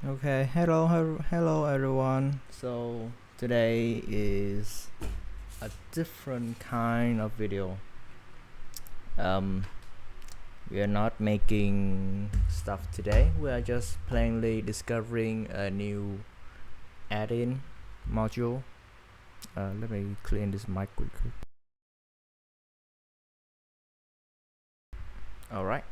Okay, hello everyone. So today is a different kind of video. Um, we are not making stuff today. We are just plainly discovering a new add-in module. Let me clean this mic quickly. All right.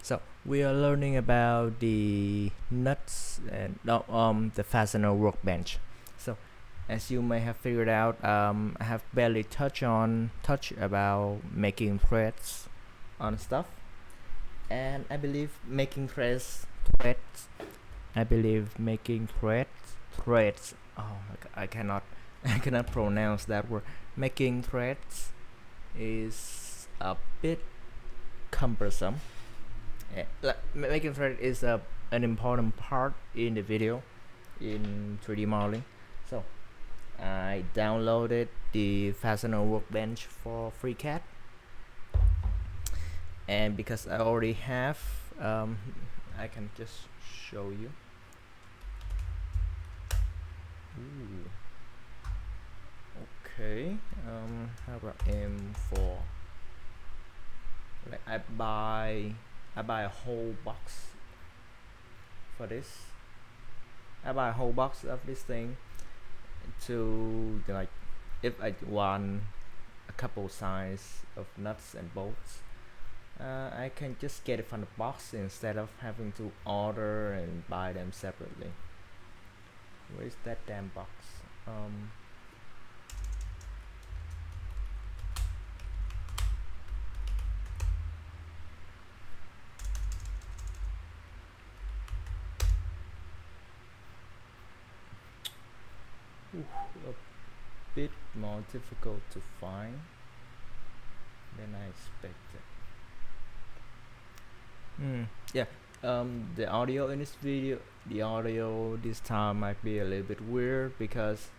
So we are learning about the nuts and the fastener workbench. So as you may have figured out, I have barely touched about making threads on stuff, and I believe making threads. I believe making threads. Oh my God, I cannot I cannot pronounce that word. Making threads is a bit cumbersome. Making thread is an important part in the video in 3D modeling. So I downloaded the fastener workbench for FreeCAD, and because I already have, I can just show you. Ooh. Okay, how about M4? Like I buy a whole box for this. I buy a whole box of this thing to like if I want a couple size of nuts and bolts. I can just get it from the box instead of having to order and buy them separately. Where's that damn box? A bit more difficult to find than I expected. Yeah. The audio in this video, the audio this time might be a little bit weird because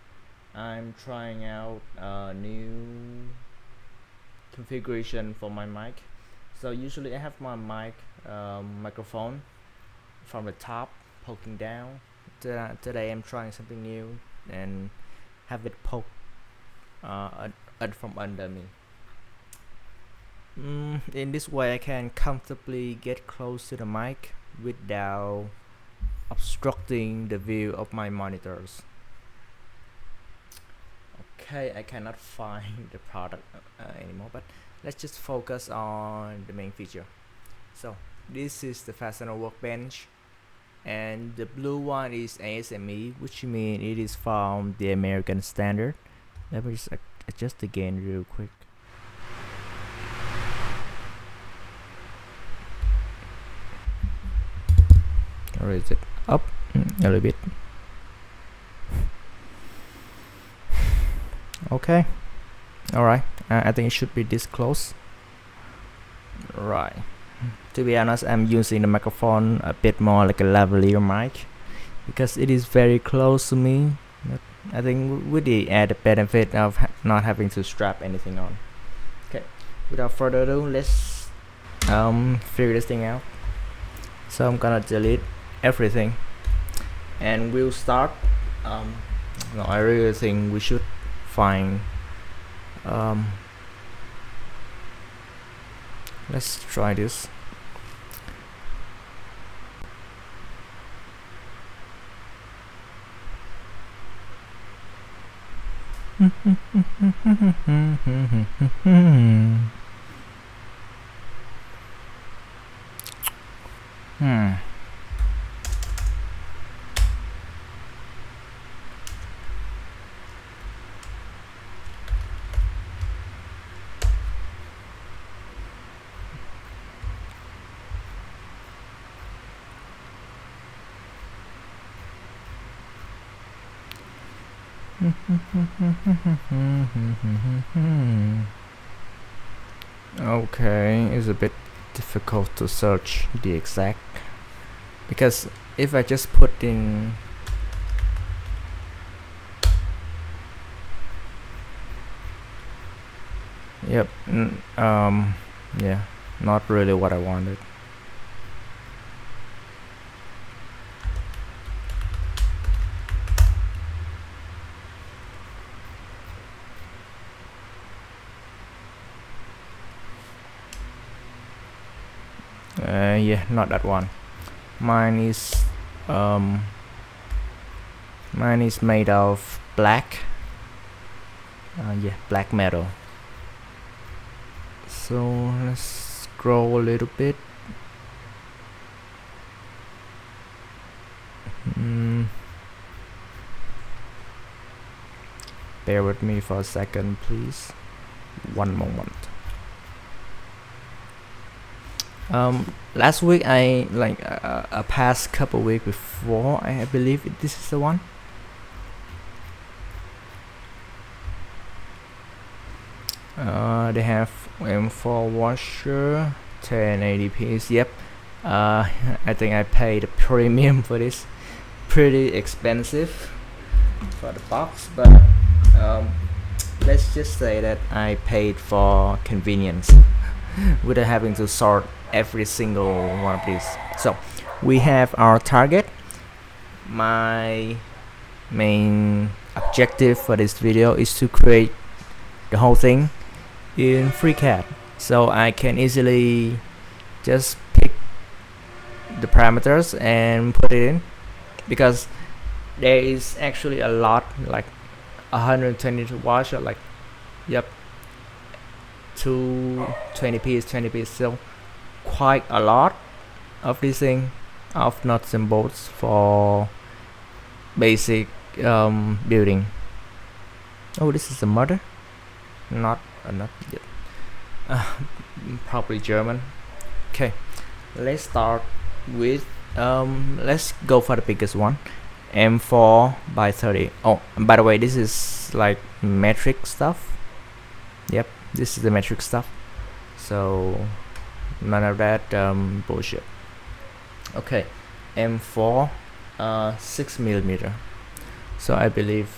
I'm trying out a new configuration for my mic. So usually I have my microphone from the top poking down. Today I'm trying something new and have it poke from under me. In this way I can comfortably get close to the mic without obstructing the view of my monitors. Okay, I cannot find the product anymore, but let's just focus on the main feature. So this is the fastener workbench, and the blue one is ASME, which means it is from the American standard. Let me just adjust again real quick. Or is it up a little bit? Okay, all right. I think it should be this close. Right. To be honest, I'm using the microphone a bit more like a lavalier mic because it is very close to me. But I think with the added benefit of not having to strap anything on. Okay, without further ado, let's figure this thing out. So I'm gonna delete everything, and we'll start. No, I really think we should find. Let's try this. Okay, it's a bit difficult to search the exact, because if I just put in yep, yeah, not really what I wanted. Yeah, not that one. Mine is made of black. Yeah, black metal. So let's scroll a little bit. Bear with me for a second, please. One moment. Last week I a past couple weeks before, I believe this is the one. They have M4 washer, 1080p. Yep. I think I paid a premium for this. Pretty expensive for the box, but let's just say that I paid for convenience without having to sort every single one of these. So we have our target. My main objective for this video is to create the whole thing in FreeCAD, so I can easily just pick the parameters and put it in, because there is actually a lot, like 120 to watch, or like, yep, 220p is 20p, so quite a lot of this thing of nuts and bolts for basic building. Oh, this is a mother, not a nut yet. Probably German. Okay, let's start with let's go for the biggest one, M4 by 30. Oh, and by the way, this is like metric stuff. Yep, this is the metric stuff, so none of that bullshit. Okay, M4 6mm. So I believe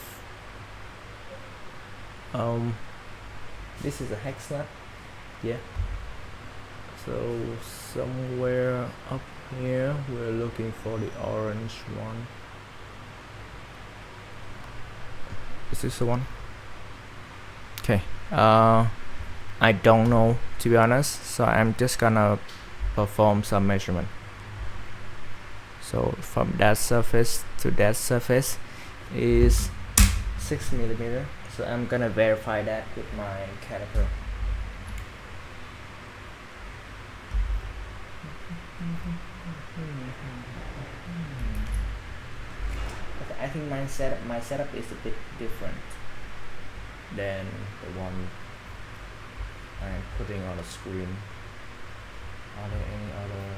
this is a hex nut. Yeah, so somewhere up here we're looking for the orange one. Is this the one? Okay, I don't know, to be honest, so I'm just gonna perform some measurement. So from that surface to that surface is 6mm, so I'm gonna verify that with my caliper. I think my setup is a bit different than the one I'm putting on the screen. Are there any other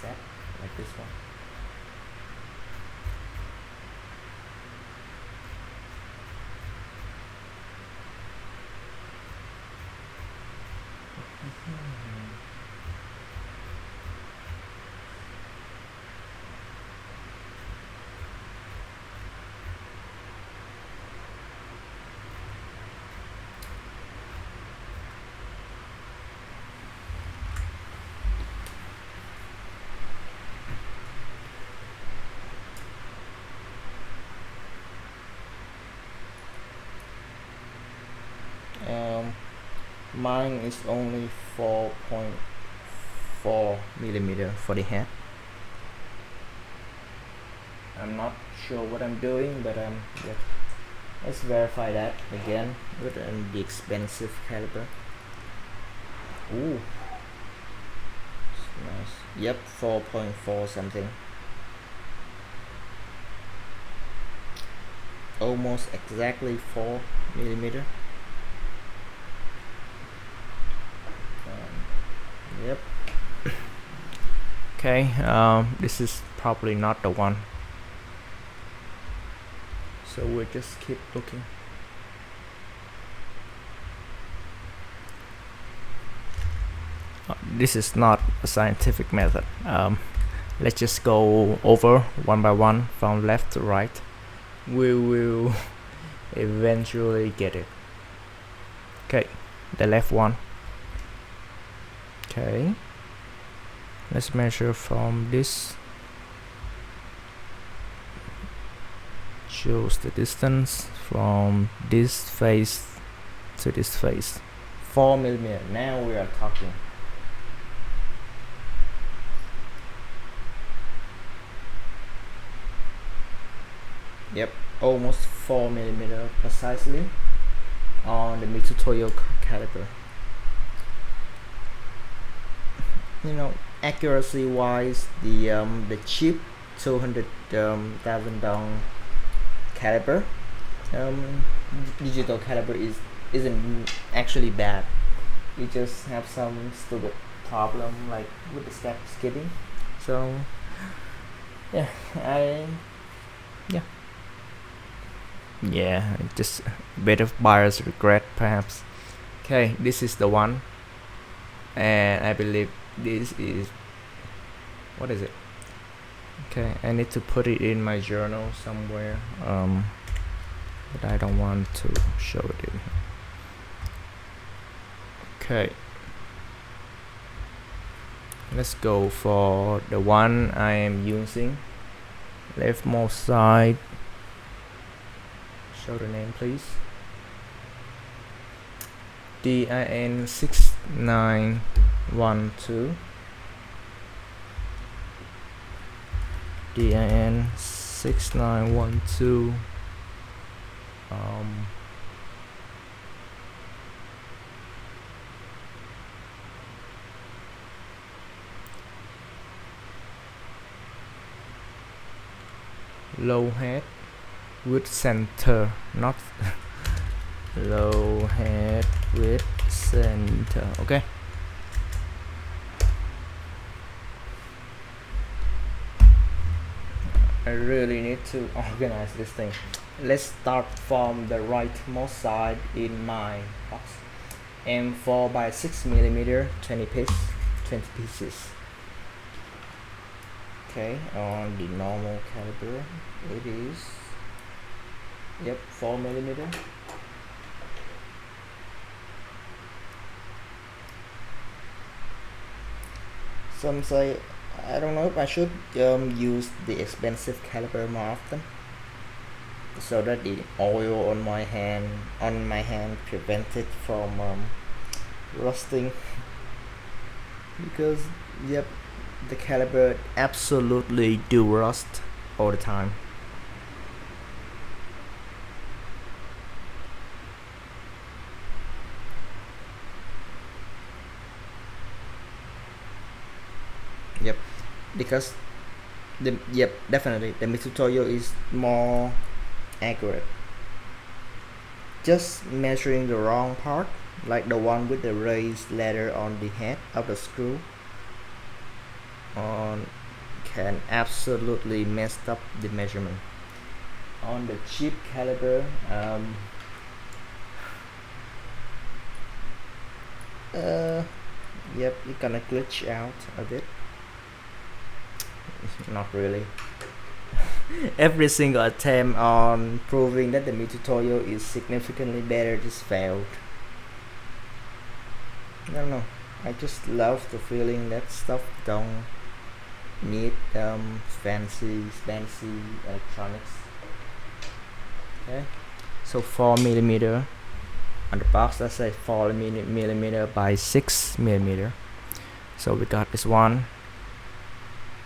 set like this one? Mine is only 4.4mm for the head. I'm not sure what I'm doing, but yeah. Let's verify that again with the expensive caliper. Ooh, nice. Yep, 4.4 something. Almost exactly 4mm. Yep. Okay, this is probably not the one, so we'll just keep looking. This is not a scientific method. Let's just go over one by one from left to right. We will eventually get it. Okay, the left one. Okay, let's measure from this. Shows the distance from this face to this face. 4mm. Now we are talking. Yep, almost 4 mm precisely on the mid-tutorial caliper. You know, accuracy wise, the cheap $200,000 caliper, digital caliper isn't actually bad. You just have some stupid problem like with the step skipping. So yeah, yeah yeah, just a bit of buyer's regret perhaps. Okay, this is the one, and I believe this is, what is it? Okay, I need to put it in my journal somewhere, but I don't want to show it in here. Okay, let's go for the one I am using. Leftmost side, show the name please. DIN 6912. DIN 6912. Low head with center, not low head with center. Okay, I really need to organize this thing. Let's start from the rightmost side in my box. M4 by 6mm, 20 pieces. Okay, on the normal caliber it is, yep, 4mm. Some say I don't know if I should use the expensive caliber more often, so that the oil on my hand prevents it from rusting. Because yep, the caliber absolutely do rust all the time. Yep, because definitely the mid-tutorial is more accurate. Just measuring the wrong part, like the one with the raised letter on the head of the screw, can absolutely mess up the measurement. On the cheap caliber, yep, it's gonna glitch out a bit. Not really. Every single attempt on proving that the mid-tutorial is significantly better just failed. I don't know, I just love the feeling that stuff don't need fancy electronics. Okay, so 4mm on the box, let's say 4mm by 6mm. So we got this one,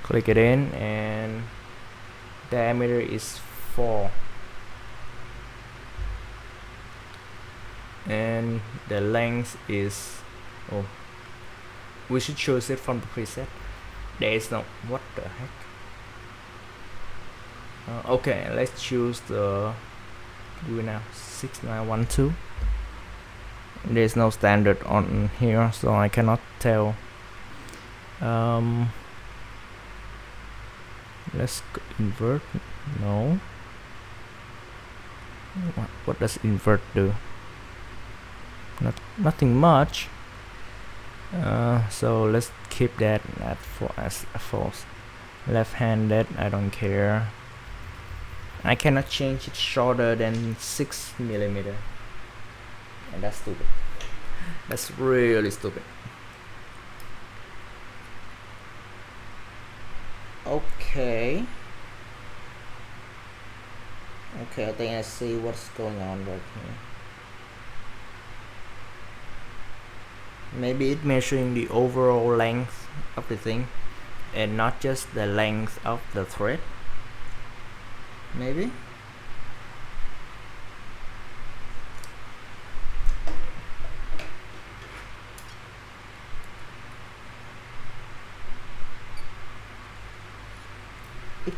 click it in, and diameter is 4, and the length is, oh, we should choose it from the preset. There is no, what the heck. Okay, let's choose the, do it now, 6912. There's no standard on here, so I cannot tell. Let's invert. No. What does invert do? Nothing much. So let's keep that at as false. Left-handed, I don't care. I cannot change it shorter than 6mm, and that's stupid. That's really stupid. Okay, I think I see what's going on right here. Maybe it's measuring the overall length of the thing and not just the length of the thread. Maybe.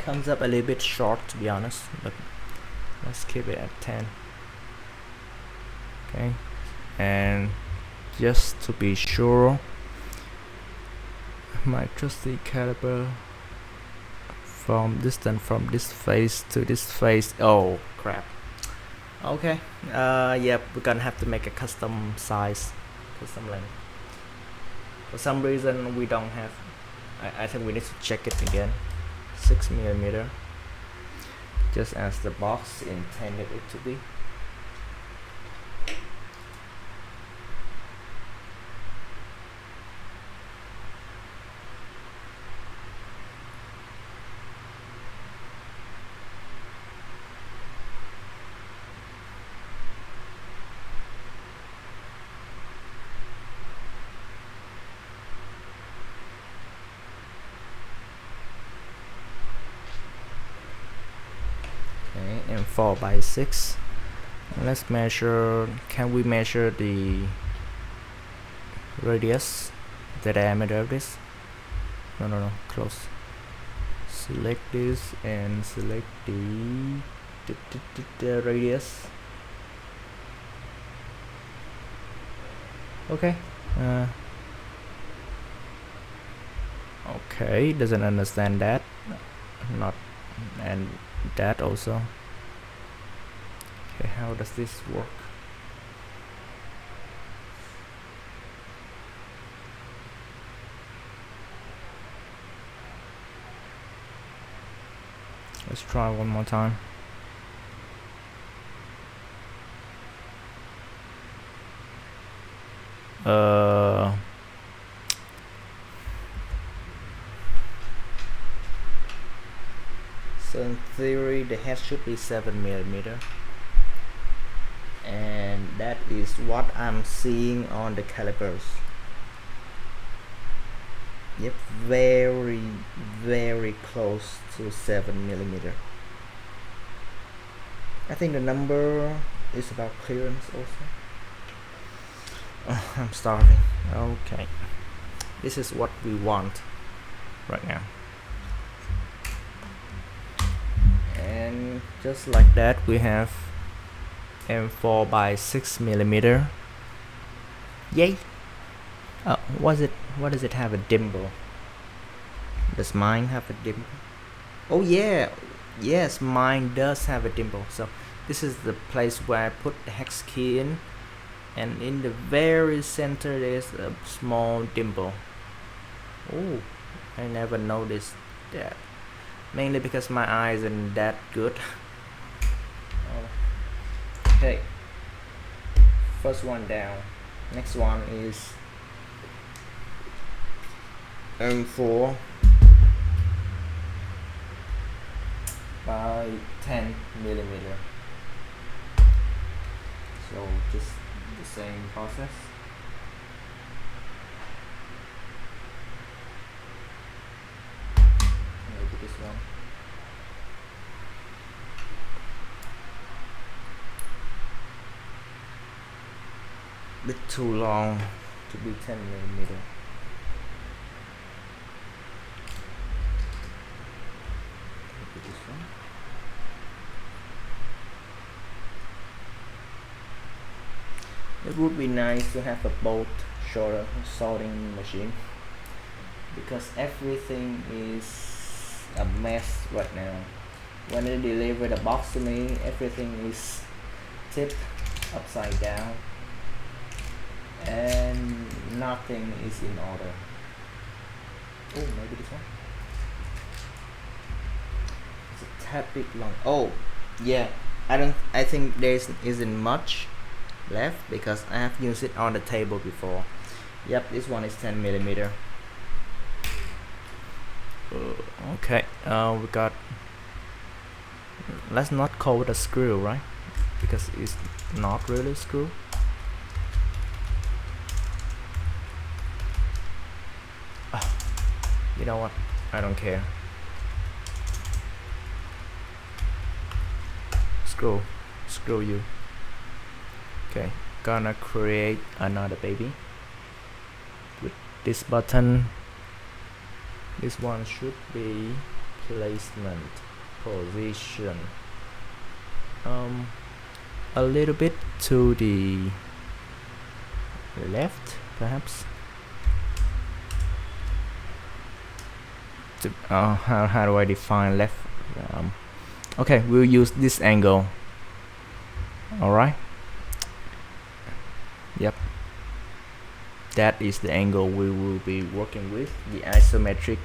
comes up a little bit short, to be honest, but let's keep it at 10. Okay, and just to be sure, my trusty caliper from distance from this face to this face. Oh crap. Okay, yep, we're gonna have to make a custom size, custom length. For some reason we don't have, I think we need to check it again. 6mm, just as the box intended it to be. And 4x6. Let's measure. Can we measure the radius, the diameter of this? No, close. Select this and select the radius. Okay. Okay, doesn't understand that. Not, and that also. Okay, how does this work? Let's try one more time. So in theory the head should be 7mm, and that is what I'm seeing on the calipers. Yep, very close to 7mm. I think the number is about clearance also. I'm starving. Okay, this is what we want right now. And just like that we have M4x6mm. Yay! Oh, what does it have a dimple? Does mine have a dimple? Oh yeah, yes, mine does have a dimple. So this is the place where I put the hex key in, and in the very center there's a small dimple. Oh, I never noticed that. Mainly because my eye isn't that good. Okay, first one down. Next one is M4 by 10mm. So just the same process. Maybe this one. Bit too long to be 10mm. Maybe this one. It would be nice to have a bolt shorter sorting machine, because everything is a mess right now. When they deliver the box to me, everything is tipped upside down and nothing is in order. Oh, maybe this one. It's a tad bit long. Oh yeah, I think there isn't much left because I have used it on the table before. Yep, this one is 10mm. Okay, we got, let's not call it a screw, right? Because it's not really a screw. You know what? I don't care. Screw you. Okay, gonna create another baby with this button. This one should be placement, position, a little bit to the left perhaps. How do I define left? Okay, we'll use this angle. Alright, yep, that is the angle we will be working with, the isometric.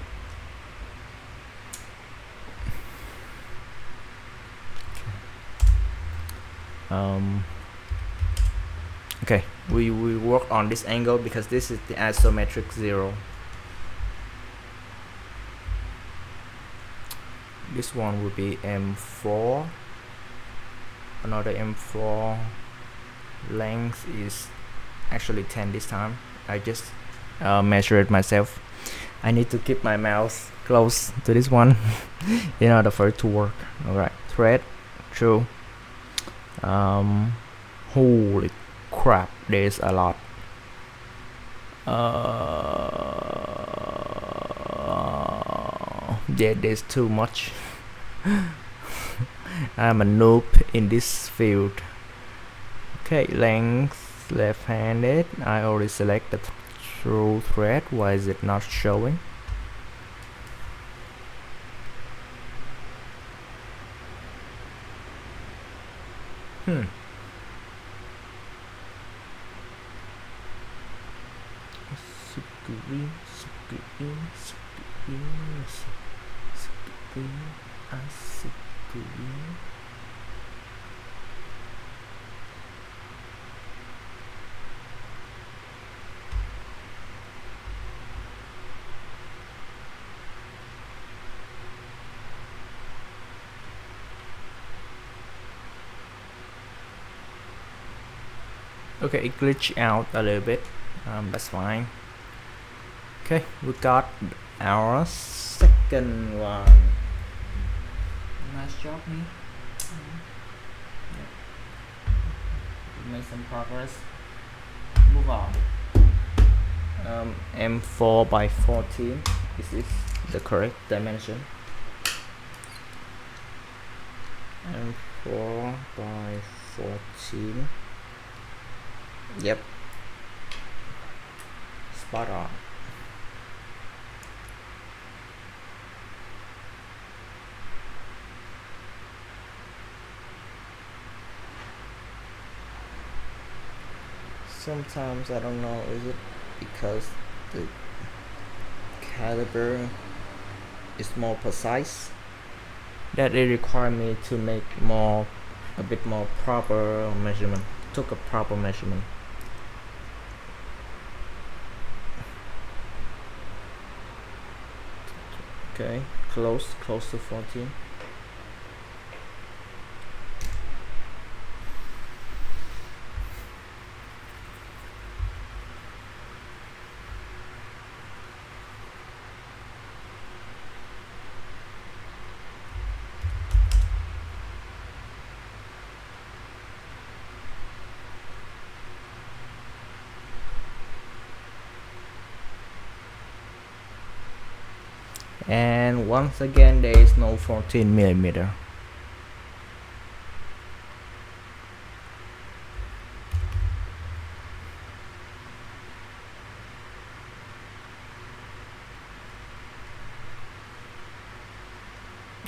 Okay, we will work on this angle because this is the isometric 0. This one will be M4, another M4. Length is actually 10 this time. I just measure it myself. I need to keep my mouse close to this one in order for it to work. Alright, thread through. Holy crap, there's a lot. Yeah, there's too much. I'm a noob in this field. Okay, length left-handed. I already selected through thread. Why is it not showing? Okay, it glitched out a little bit. That's fine. Okay, we got our second one. Nice job, me. We made some progress. Move on. M4 by 14. Is this the correct dimension? M4 by 14. Yep, spot on. Sometimes I don't know, is it because the caliber is more precise that it requires me to make a bit more proper measurement. Took a proper measurement. Okay, close to 14. And once again, there is no 14mm.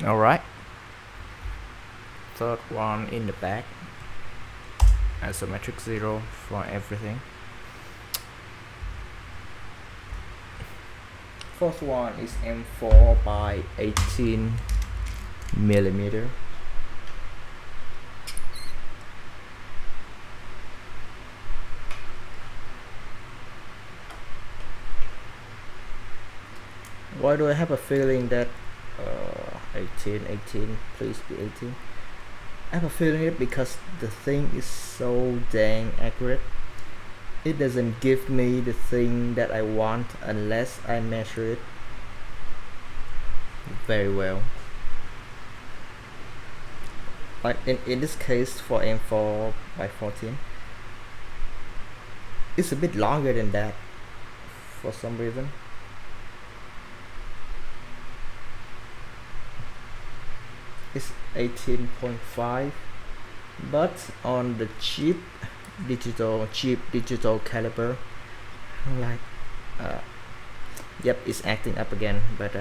Alright, third one in the back, isometric 0 for everything. Fourth one is M4 by 18mm. Why do I have a feeling that 18, please be 18. I have a feeling it because the thing is so dang accurate. It doesn't give me the thing that I want unless I measure it very well. Like in this case for M4 by 14, it's a bit longer than that for some reason. is 18.5, but on the cheap digital caliper, like yep, it's acting up again. But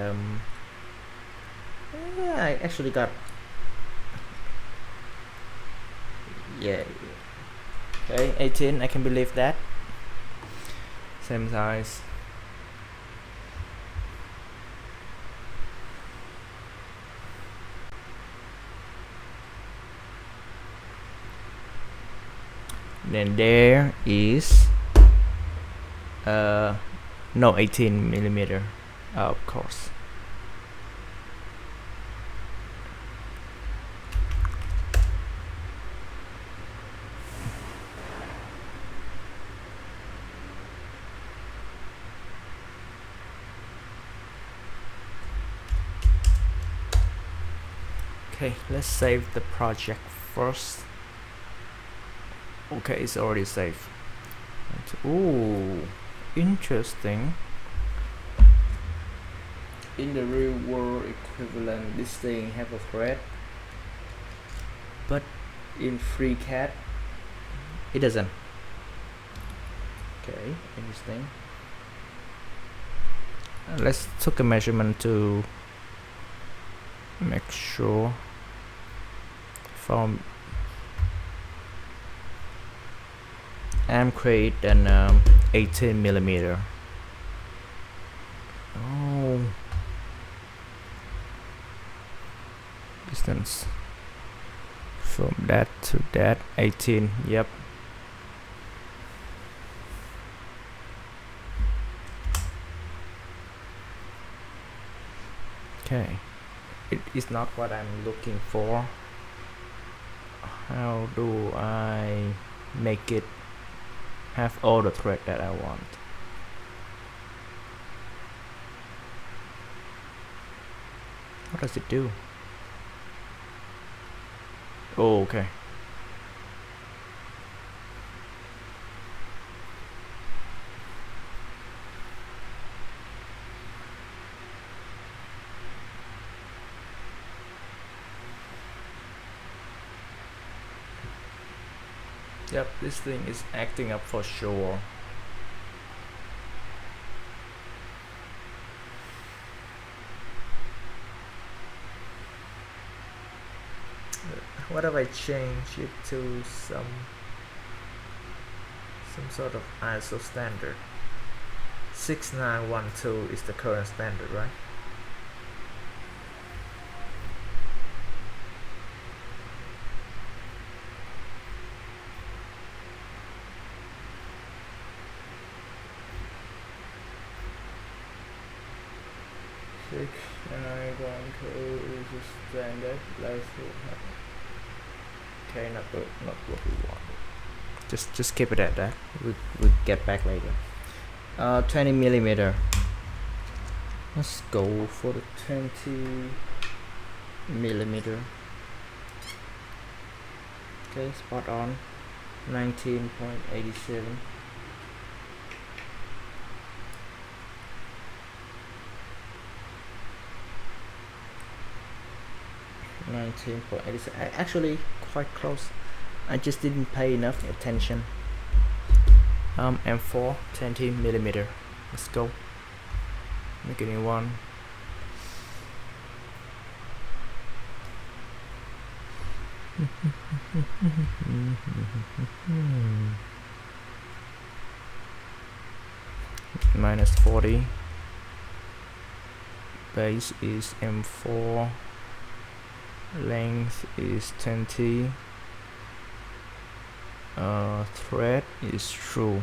I actually got, yeah, okay, 18. I can believe that. Same size. Then there is no 18 millimeter, of course. Okay, let's save the project first. Okay, it's already saved. Ooh, interesting. In the real world equivalent, this thing have a thread, but in FreeCAD it doesn't. Okay, interesting. Let's take a measurement to make sure from I'm create an 18 millimeter. Oh, distance from that to that 18. Yep. Okay, it is not what I'm looking for. How do I make it have all the thread that I want? What does it do? Oh, okay. Yep, this thing is acting up for sure. What if I change it to some sort of ISO standard? 6912 is the current standard, right? Six nine one two is the standard. Let's see. Okay, not what we want. Just keep it at that. We get back later. 20 millimeter. Let's go for the 20 millimeter. Okay, spot on. 19.87. Actually quite close. I just didn't pay enough attention. M4 20 millimeter. Let's go. Make a new one. Minus 40. Base is M4. Length is 20. Thread is true.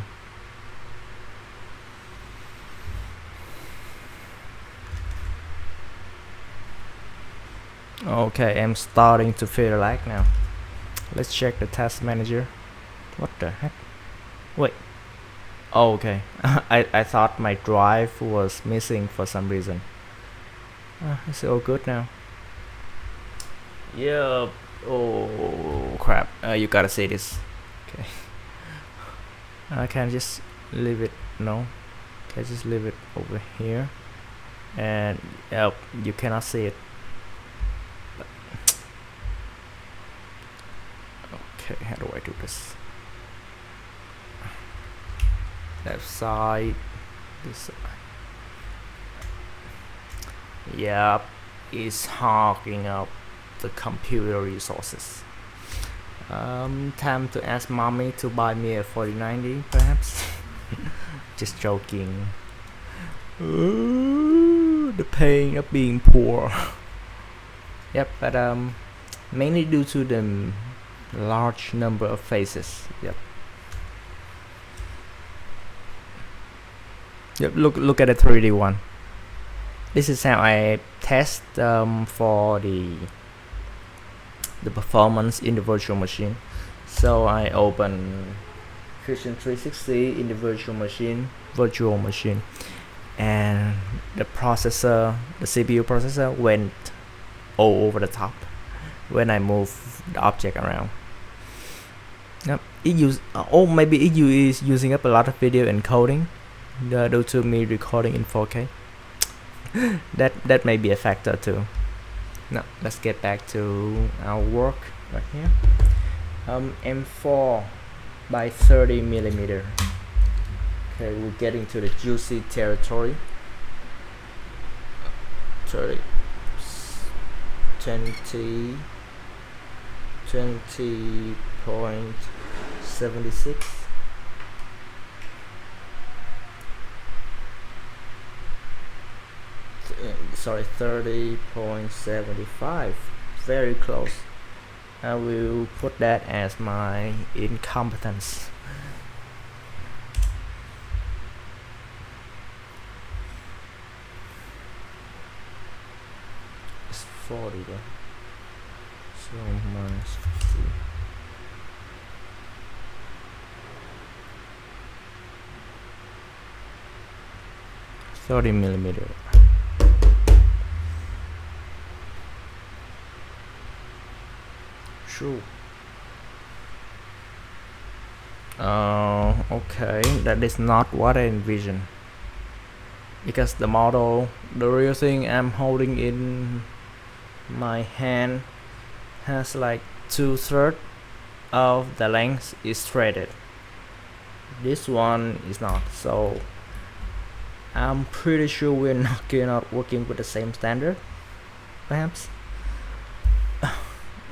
Okay, I'm starting to feel like now. Let's check the task manager. What the heck? Wait. Oh, okay. I thought my drive was missing for some reason. It's all good now. Yeah. Oh crap. You gotta say this. Okay. I can just leave it. No. Okay, just leave it over here. And you cannot see it. Okay, how do I do this? Left side, this side. Yep, it's hogging up the computer resources. Time to ask mommy to buy me a 4090 perhaps. Just joking. Ooh, the pain of being poor. Yep, but mainly due to the large number of faces. Yep. Yep, look at the 3D one. This is how I test for the performance in the virtual machine. So I open Fusion 360 in the virtual machine, and the processor, the CPU processor went all over the top when I move the object around. Yep, it maybe it is using up a lot of video encoding due to me recording in 4K. that may be a factor too. Now let's get back to our work right here. M4 by 30 millimeter. Okay, we're getting to the juicy territory. 20.76. Sorry, 30.75. Very close. I will put that as my incompetence. It's 40 though. So minus 50. $30 millimeter. True. Okay, that is not what I envisioned, because the model, the real thing I'm holding in my hand, has like 2/3 of the length is threaded. This one is not, so I'm pretty sure we're not working with the same standard. Perhaps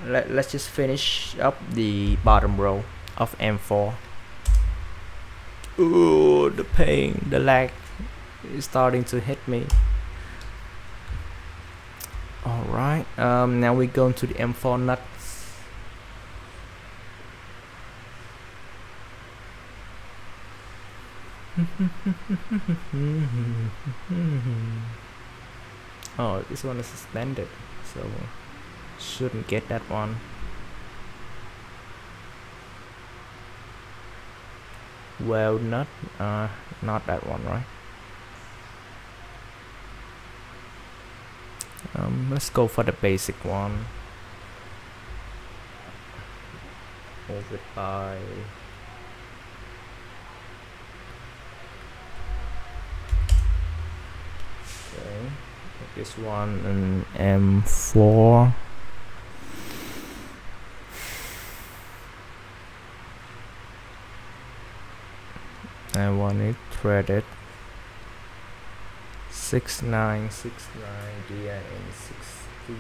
let's just finish up the bottom row of M4. Ooh, the pain, the lag is starting to hit me. Alright, now we go into the M4 nuts. Oh, this one is suspended, so shouldn't get that one. Well, not that one, right? Let's go for the basic one. Move it by this one, and M4. I want it threaded 6969 DIN 69.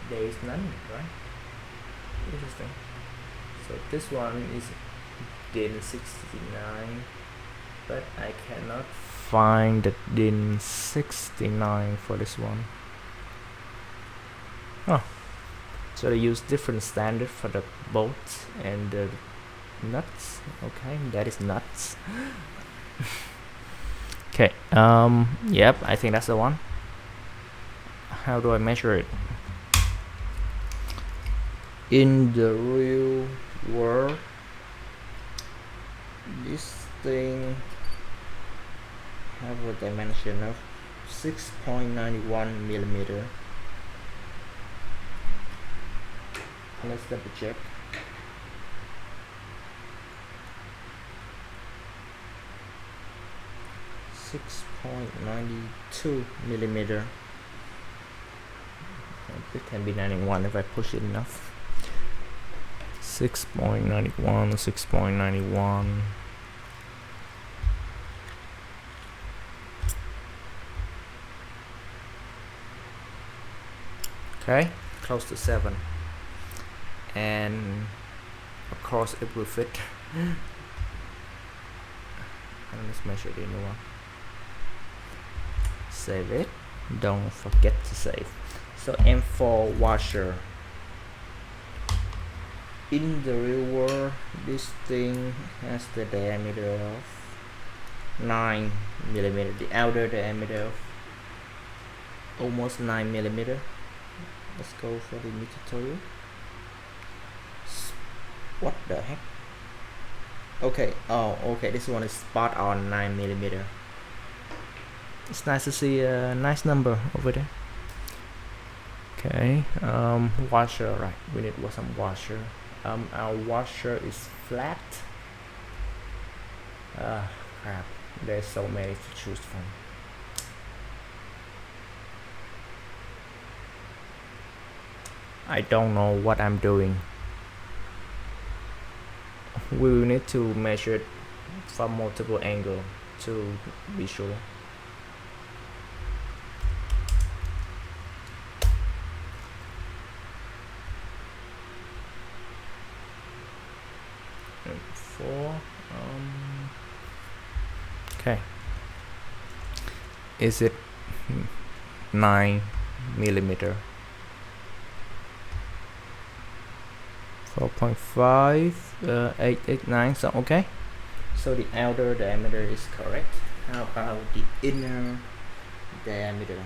There is none, right? Interesting. So this one is DIN 69, but I cannot find the DIN 69 for this one. Oh, so they use different standard for the bolts and the nuts. Okay, that is nuts. Okay, yep, I think that's the one. How do I measure it? In the real world, this thing have a dimension of 6.91 millimeter. Let's double check. .92 millimeter. It can be 91 if I push it enough. 6.91, 6.91. Okay, close to 7, and of course it will fit. And let's measure the new one. Save it. Don't forget to save. So M4 washer. In the real world, this thing has the diameter of 9 millimeter. The outer diameter of almost 9 millimeter. Let's go for the new tutorial. What the heck? Okay, oh okay, this one is spot on 9 millimeter. It's nice to see a nice number over there. Okay, washer, right, we need some washer. Our washer is flat. Crap, there's so many to choose from. I don't know what I'm doing. We will need to measure it from multiple angles to be sure. And 4. Okay. Is it 9 millimeter? 4.5, 889. So okay. So the outer diameter is correct. How about the inner diameter?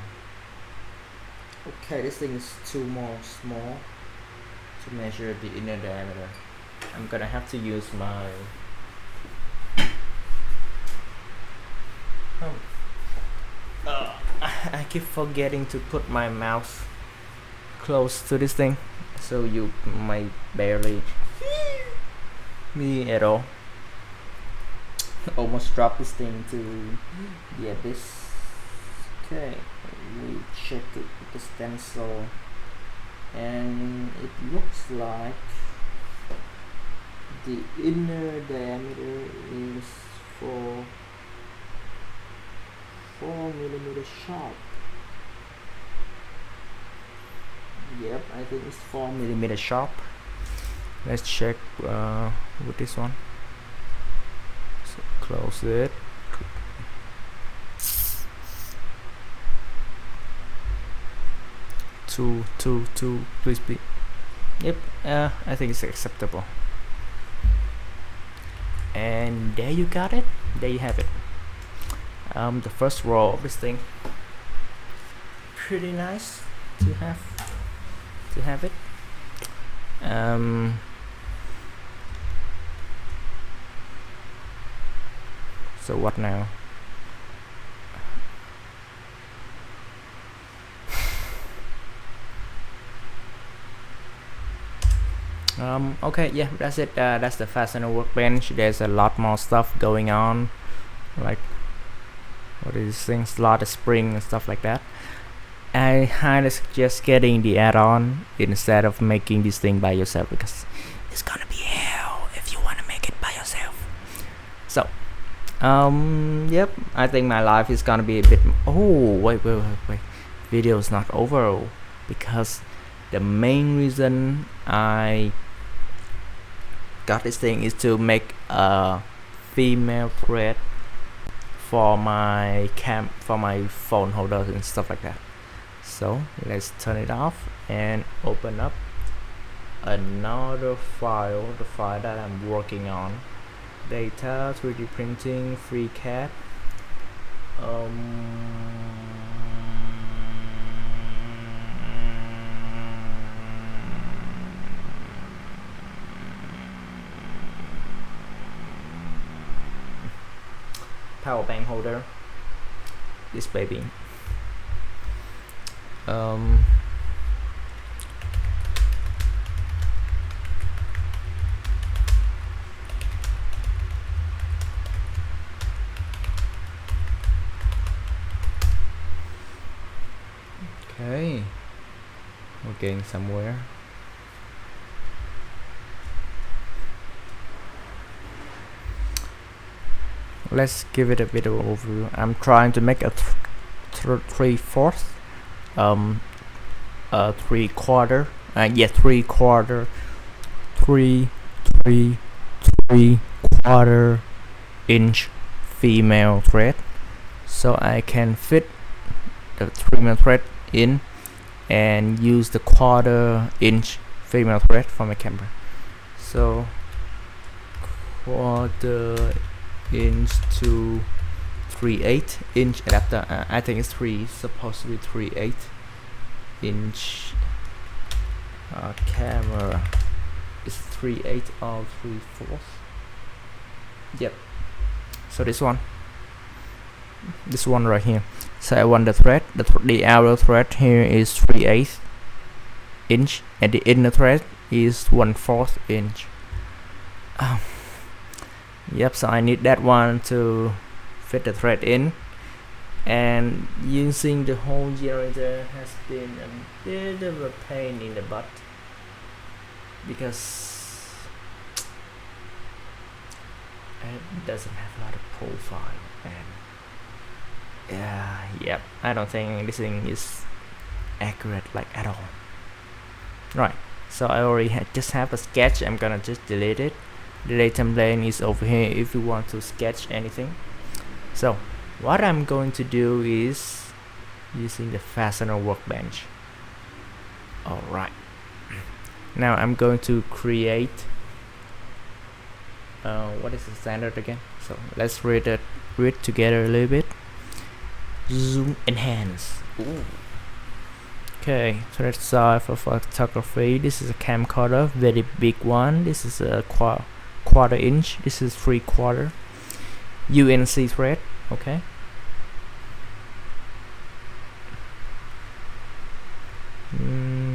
Okay, this thing is too small to measure the inner diameter. I'm gonna have to use my I keep forgetting to put my mouse close to this thing, so you might barely me at all. Almost dropped this thing to the abyss. Okay, we check it with the stencil, and it looks like the inner diameter is 4 millimeter sharp. Yep, I think it's 4 millimeter sharp. Let's check with this one. So close it. Two, please be. Yep, I think it's acceptable. And there you got it. There you have it. The first row of this thing. Pretty nice to have it. So what now? Okay, yeah, that's it. That's the fastener workbench. There's a lot more stuff going on, like what is this thing, slot, spring and stuff like that. I highly suggest getting the add-on instead of making this thing by yourself, because it's gonna be hell if you want to make it by yourself. So yep, I think my life is gonna be a bit wait, video is not over, because the main reason I got this thing is to make a female thread for my phone holders and stuff like that. So let's turn it off and open up another file, the file that I'm working on. Data, 3D printing, FreeCAD. Power bank holder, this baby. Okay, we're getting somewhere. let's give it a bit of overview. I'm trying to make a 3/4, 3/4, 3/4, 3/4 inch female thread, so I can fit the female thread in and use the 1/4 inch female thread for my camera. So 1/4 inch to 3/8 inch adapter. I think it's supposed to be 3/8 inch. Camera is 3/8 or 3/4. Yep. So this one right here. So I want the thread, the outer thread here is 3/8 inch, and the inner thread is 1/4 inch. Yep. So I need that one to fit the thread in, and using the whole generator has been a bit of a pain in the butt because it doesn't have a lot of profile, and yep, I don't think this thing is accurate like at all. Right, so I already just have a sketch. I'm gonna just delete it. The data template is over here if you want to sketch anything. So what I'm going to do is using the fastener workbench. Alright, now I'm going to create what is the standard again? So let's read together a little bit. Zoom enhance. Ooh. Okay, so let's start for photography. This is a camcorder, very big one. This is a 1/4 inch. This is 3/4 UNC thread. Okay.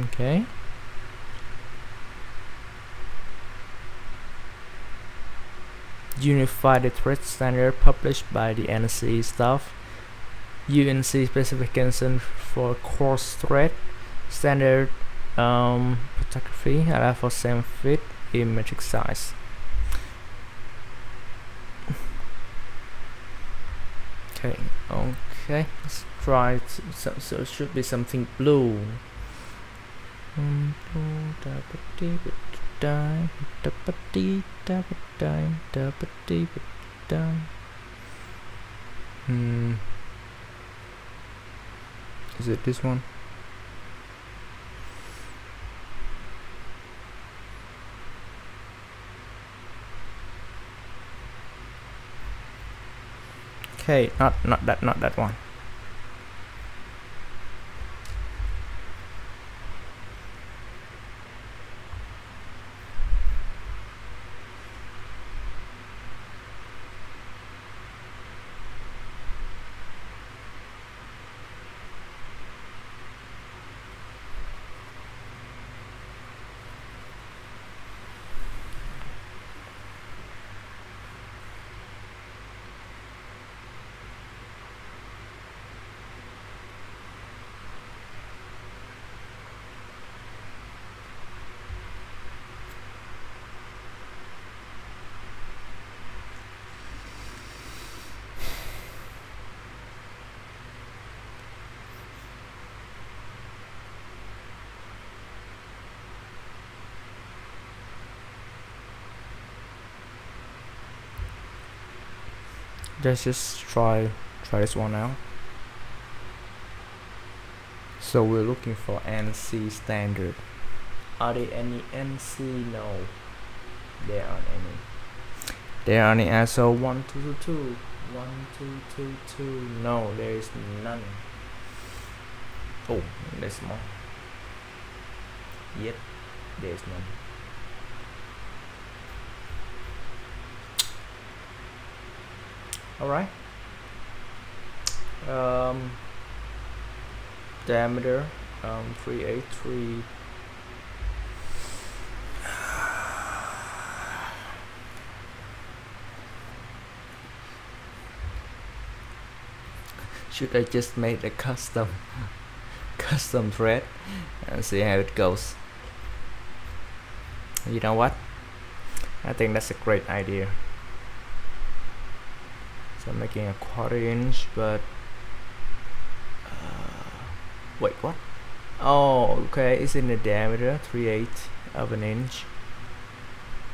Okay. Unified thread standard published by the NC staff. UNC specification for coarse thread standard photography allow for same fit in metric size. Okay, let's try so it should be something blue. Is it this one? Okay, not that one. Let's just try this one out. So we're looking for NC standard. Are there any NC? No, there aren't any. There are any ISO 1222, 1222. No, there is none. Oh, there's more. Yep, there's none. Alright. Diameter 383. Should I just make a custom thread and see how it goes? You know what? I think that's a great idea. So I'm making a 1/4 inch, but wait, what? Oh, okay, it's in the diameter 3/8 of an inch.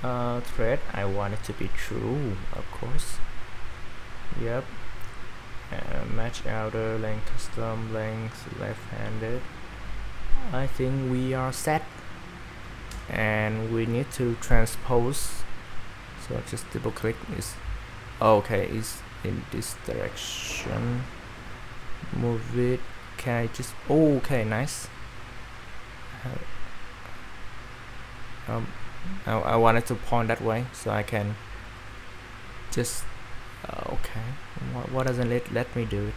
Thread, I want it to be true, of course. Yep. Match outer length, custom length, left-handed. I think we are set, and we need to transpose. So just double click this. Okay, it's in this direction. Move it. Can I just? Oh, okay, nice. I wanted to point that way, so I can just. Okay. What doesn't let me do it?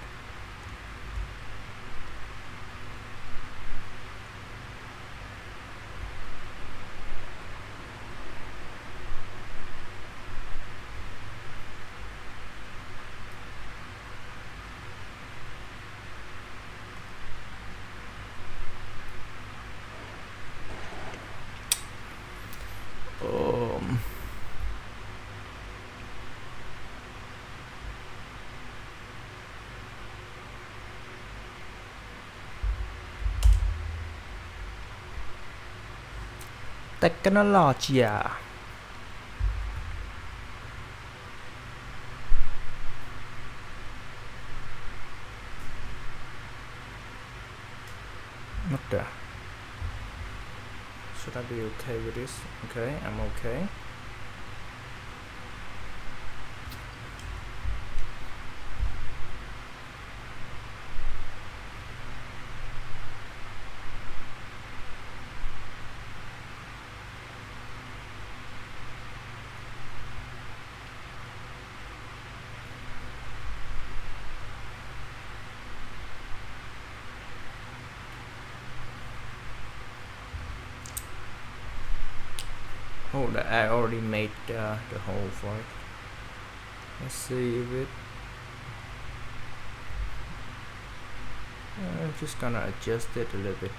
Technology. What the? Should I be okay with this? Okay, I'm okay. Oh, I already made the hole for it. Let's see if it. I'm just gonna adjust it a little bit.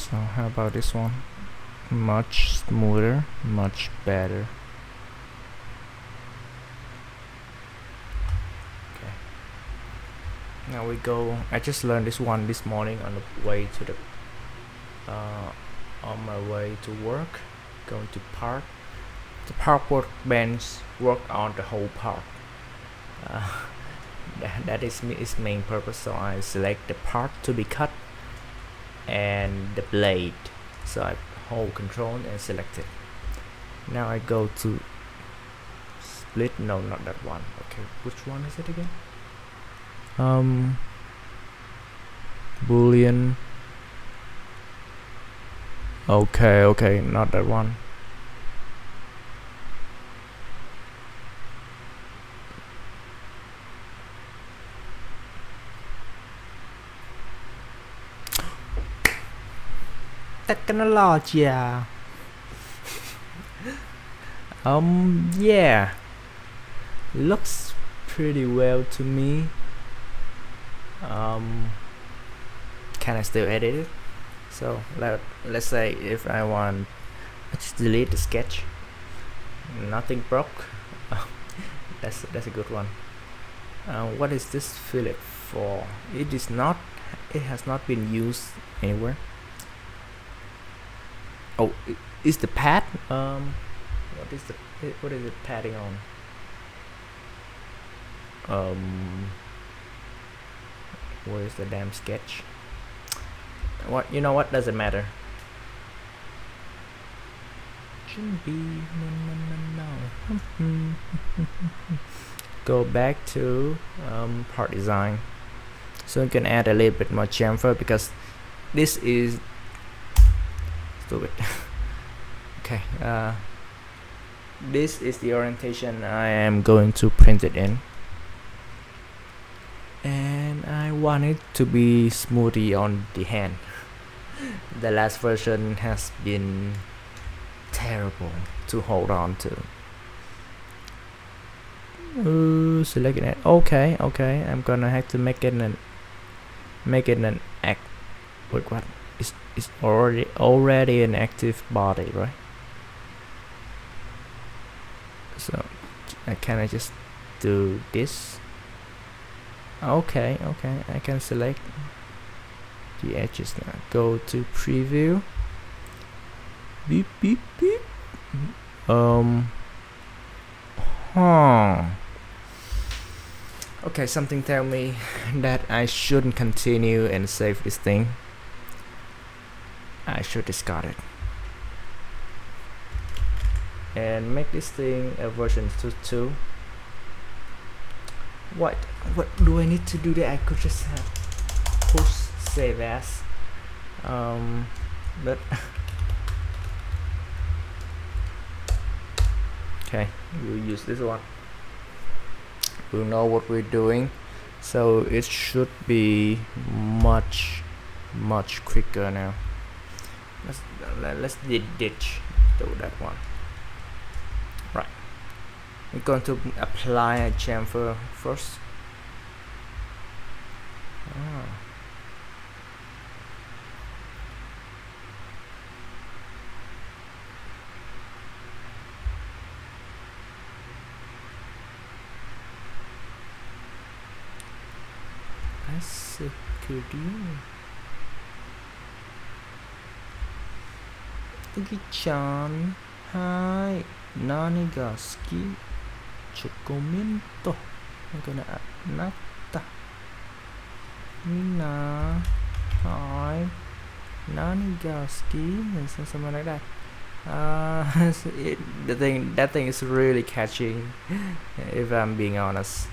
So how about this one? Much smoother, much better. Okay. Now we go. I just learned this one this morning on the way to the on my way to work, going to park. The park workbench work on the whole park. That is its main purpose. So I select the part to be cut and the blade, so I hold control and select it. Now I go to split. No, not that one. Okay, which one is it again? Boolean. Okay, not that one. Technology. Yeah, looks pretty well to me. Can I still edit it? So let's say if I want, I just delete the sketch. Nothing broke. That's a good one. What is this fillet for? It has not been used anywhere. Oh, is the pad? What is it padding on? Where is the damn sketch? What, you know what? Doesn't matter. Shouldn't be. No. Go back to part design. So you can add a little bit more chamfer because this is Stupid. Okay, this is the orientation I am going to print it in, and I want it to be smoothly on the hand. The last version has been terrible to hold on to. Select it. Okay, I'm gonna have to make it an act. Wait, what? It's already an active body, right? So can I just do this? Okay, I can select the edges now. Go to preview. Beep beep beep. Okay, something tell me that I shouldn't continue and save this thing. I should discard it and make this thing a version 2.2. What do I need to do that? I could just have push save as, but okay, we'll use this one. We'll know what we're doing, so it should be much quicker now. Let's ditch that one. Right, we're going to apply a chamfer first. Tagi-chan, hai, Nanigaski, Chocominto. I'm gonna add Nata. Mina, hi, Nanigaski, and something like that. That thing is really catching, if I'm being honest.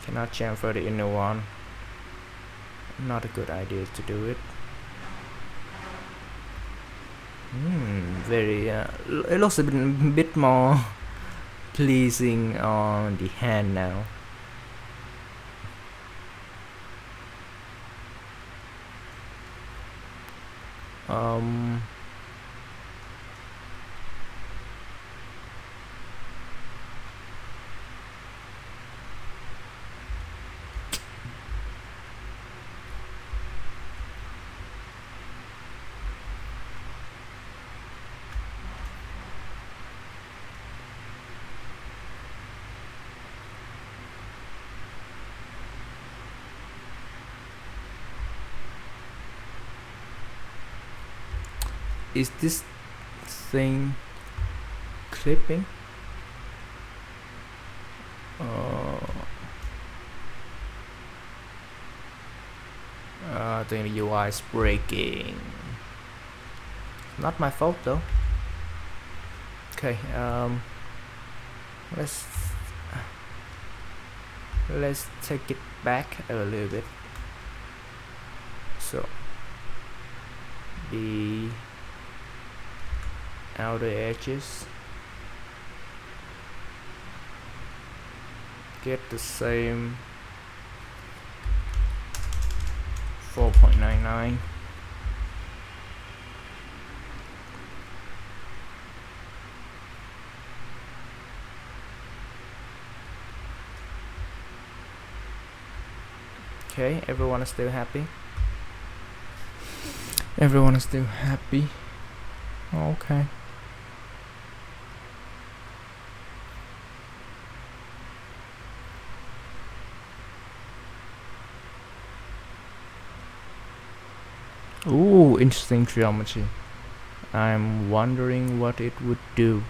Cannot chamfer the inner one. Not a good idea to do it. Very it looks a bit more pleasing on the hand now. Is this thing clipping? I think the UI is breaking. Not my fault though. Okay, let's take it back a little bit. So the outer edges get the same 4.99. Okay, everyone is still happy. Everyone is still happy. Okay. Ooh, interesting geometry. I'm wondering what it would do.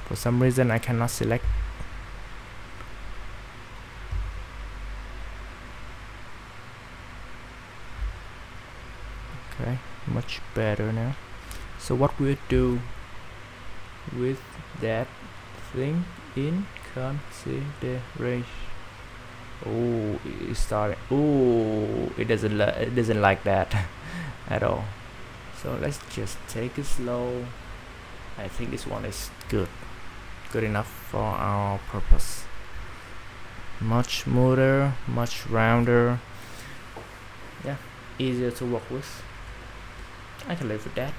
For some reason I cannot select. much better now. So what we'll do with that thing in consideration. Oh, it's starting. Oh, it doesn't like that at all. So let's just take it slow. I think this one is good enough for our purpose. Much smoother, much rounder. Yeah, easier to work with. I can live with that.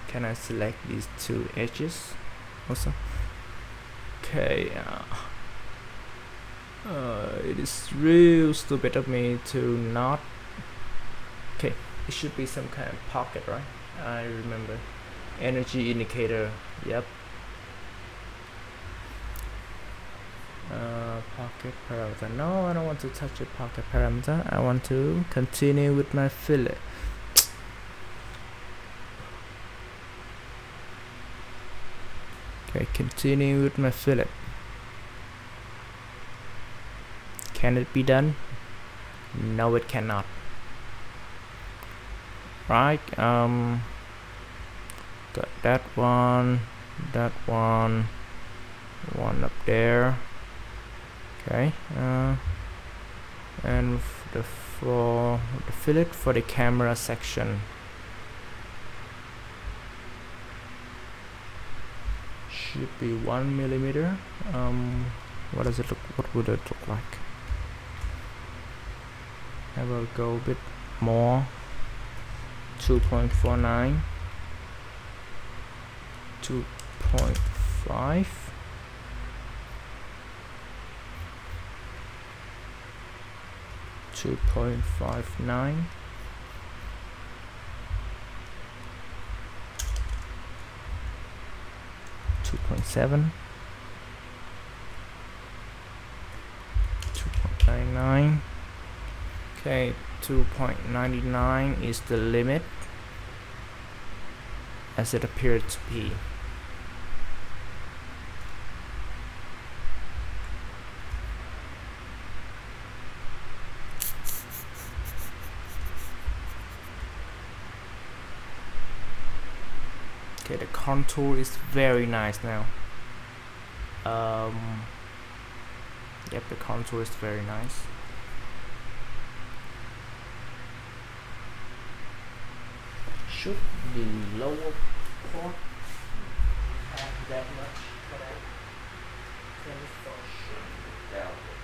Can I select these two edges also? Okay. It is real stupid of me to not. Okay, it should be some kind of pocket, right? I remember. Energy indicator. Yep. Pocket parameter. No, I don't want to touch a pocket parameter. I want to continue with my fillet. Okay, continue with my fillet. Can it be done? No, it cannot. Right, got that one up there. Okay, and for the fillet for the camera section should be 1 millimeter. What does it look? What would it look like? I will go a bit more. 2.49, 2.5, 2.59, 2.7, 2.99. Okay, 2.99 is the limit as it appeared to be. Okay, the contour is very nice now. Yep, the contour is very nice. Should the lower part have that much, but I can function without it.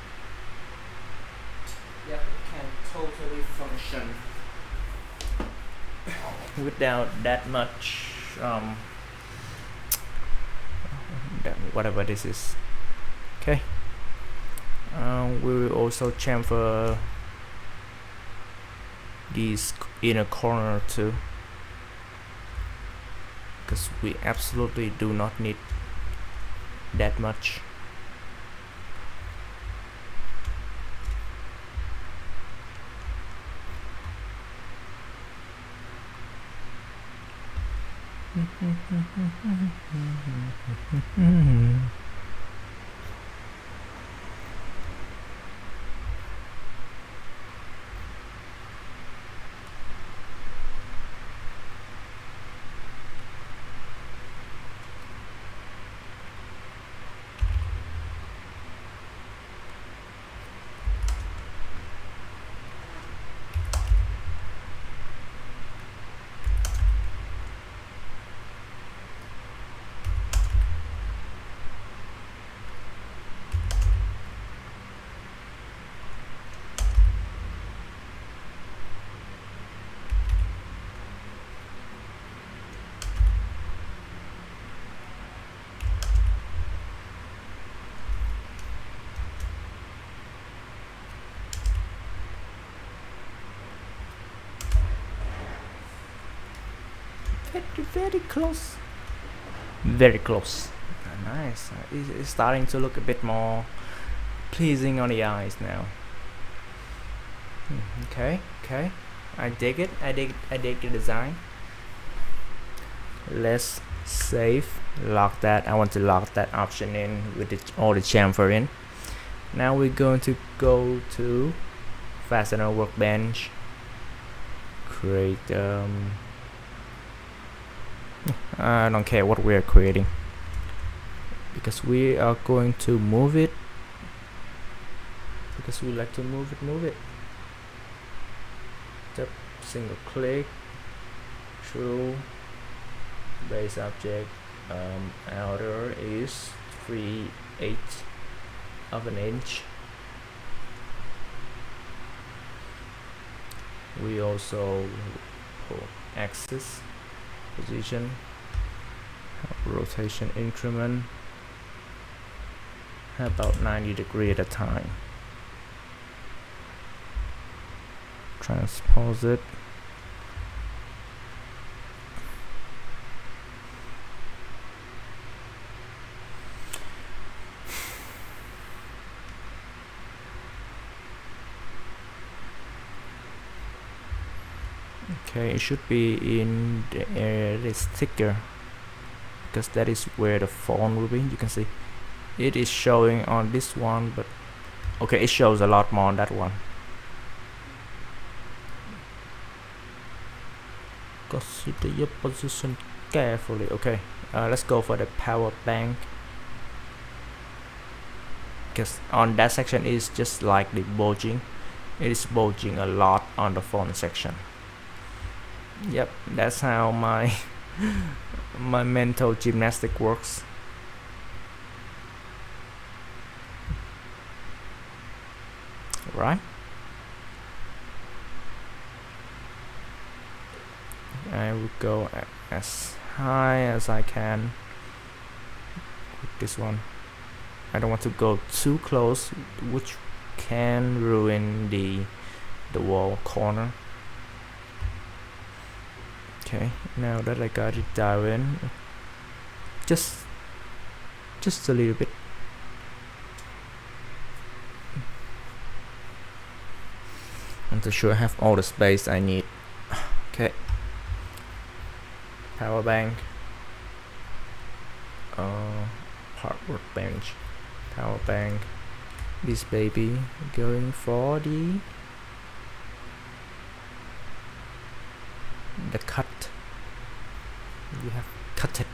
Yep, it can totally function without that much whatever this is. Okay, we will also chamfer these inner corner too, because we absolutely do not need that much. Very close. Very close. Nice. It's starting to look a bit more pleasing on the eyes now. Okay. I dig it. I dig the design. Let's save. Lock that. I want to lock that option in with all the chamfer in. Now we're going to go to fastener workbench, create I don't care what we are creating, because we are going to move it, because we like to move it. Just single click, true, base object, outer is 3/8 of an inch. We also put axis, position, rotation increment about 90 degrees at a time. Transpose it. Okay, it should be in the area that is thicker, because that is where the font will be. You can see it is showing on this one, but okay, it shows a lot more on that one. Consider your position carefully. Okay, let's go for the power bank, because on that section is just like the bulging. It is bulging a lot on the font section. Yep, that's how my my mental gymnastic works. Right, I will go as high as I can with this one. I don't want to go too close, which can ruin the wall corner. Okay, now that I got it dialed in, just a little bit. I'm not sure I have all the space I need. Okay, power bank, part workbench, power bank. This baby going for the cut. We have cut it,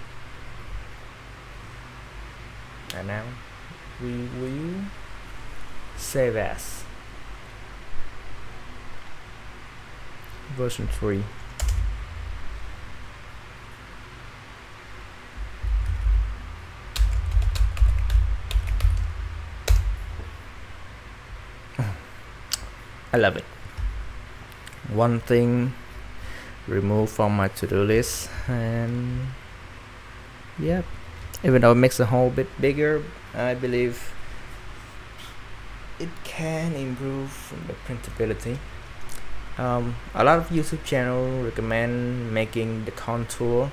and now we will save as version 3. I love it. One thing removed from my to-do list, and yeah, even though it makes the hole bit bigger, I believe it can improve the printability. A lot of YouTube channels recommend making the contour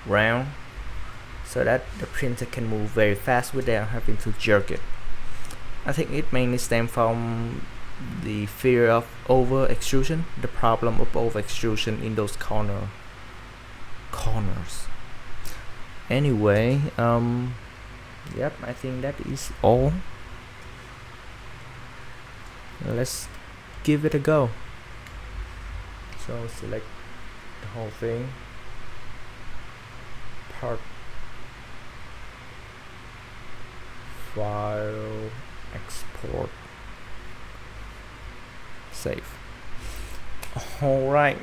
round so that the printer can move very fast without having to jerk it. I think it mainly stems from the fear of over extrusion, the problem of over extrusion in those corners. Anyway, yep, I think that is all. Let's give it a go. So select the whole thing, part, file, export, save. Alright,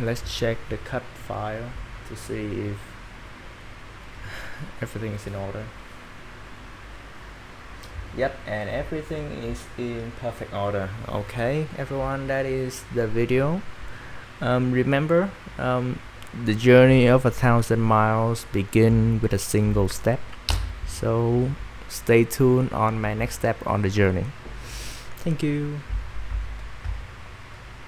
let's check the cut file to see if everything is in order. Yep, and everything is in perfect order. Okay, everyone, that is the video. Remember, the journey of 1,000 miles begin with a single step. So stay tuned on my next step on the journey. Thank you.